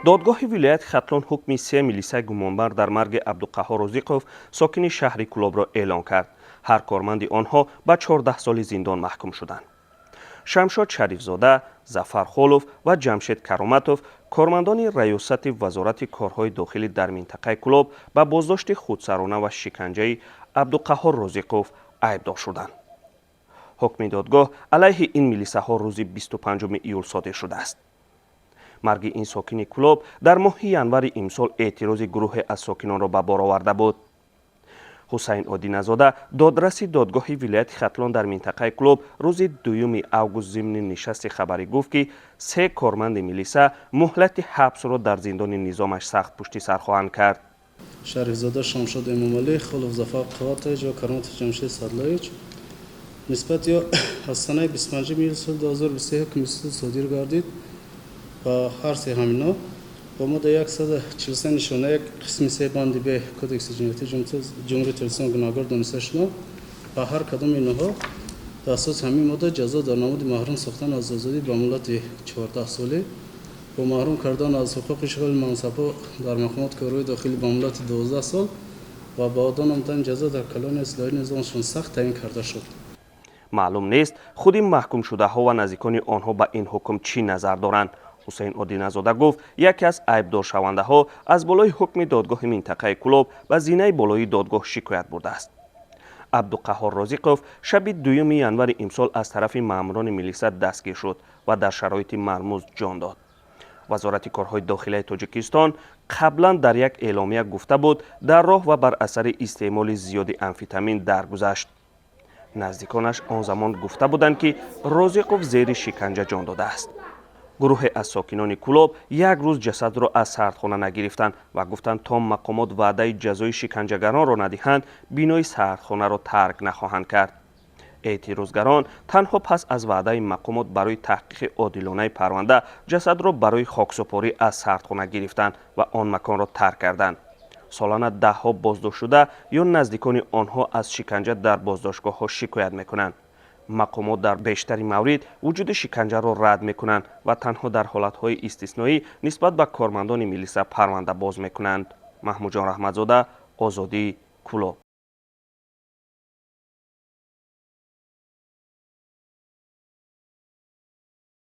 دادگاه ولایت خطلان حکم 3 میلیسای گمانبر در مرگ عبدالقهار روزیقوف ساکن شهر کلوب را اعلان کرد. هر کارمند آنها به 14 سال زندان محکوم شدند. شمشاد شریفزاده، ظفر خولوف و جمشید کرامتوف کارمندان ریاست وزارت کارهای داخلی در منطقه کلوب به بازداشت خودسرانه و شکنجه عبدالقهار روزیقوف ایبدار شدند. حکم دادگاه علیه این میلیسه ها روز 25 ایول صادر شده است. مرگ این ساکن کلوب در ماه ینور امسال اعتراض گروه از ساکنان را به بار آورده بود. حسین آدینه‌زاده دادرس دادگاه ولایت خطلان در منطقه کلوب روز 2 اوگوست ضمن نشست خبری گفت که 3 کارمند میلیسا مهلت حبس را در زندان نظامش سخت پشت سر خواهند کرد. شریفزاده شمشاد امامعلی، خولوف ظفر قواتیج و کرامتوف جمشید صدلایج نسبت یا از سنه 25 ایول سال 2023 حکم صادر گردید و هر سه همینا با ماده 143 نشانه یک قسم 3 بند به کدکس جنایتی جمهوری تلسان گناهکار دانسته شده و هر کدام اینها در اساس همین ماده جزا در نماد محروم ساختن از آزادی به مدت 14 ساله و محروم کردن از حقوق اشغال منصب‌ها در مقامات کارهای داخلی به مدت 12 سال و با دادن آمدن جزا در کلان اصلاحی نظامشان سخت تعیین کرده شد. معلوم نیست خود محکوم شده ها و نزدیکان آنها به این حکم چی نظر دارند. حسین آدینه‌زاده گفت یکی از عیبدار شونده ها از بالای حکم دادگاه منطقه کلوب به زینه بالای دادگاه شکایت برده است. عبدالقهار روزیقوف شب 2 ینور امسال از طرف ماموران میلیسا دستگیر شد و در شرایط مرموز جان داد. وزارت کارهای داخلی تاجیکستان قبلا در یک اعلامیه گفته بود در راه و بر اثر استعمال زیاد امفتامین درگذشت. نزدیکانش آن زمان گفته بودند که روزیقوف زیر شکنجه جان داده است. گروه از ساکنان کلوب یک روز جسد را از سردخانه نگرفتند و گفتند تا مقامات وعده جزای شکنجهگران را ندهند بینای سردخانه را ترک نخواهند کرد. اعتراضگران تنها پس از وعده مقامات برای تحقیق عادلانه پرونده جسد را برای خاکسپاری از سردخانه گرفتند و آن مکان را ترک کردند. سالانه 10 ها بازداشت شده یا نزدیکان آنها از شکنجه در بازداشتگاه ها شکایت میکنند. مقامات در بیشتر موارد وجود شکنجه را رد میکنند و تنها در حالتهای استثنایی نسبت به کارمندان میلیسا پرونده باز میکنند. محمود جان رحمتزاده، آزادی، کلوب.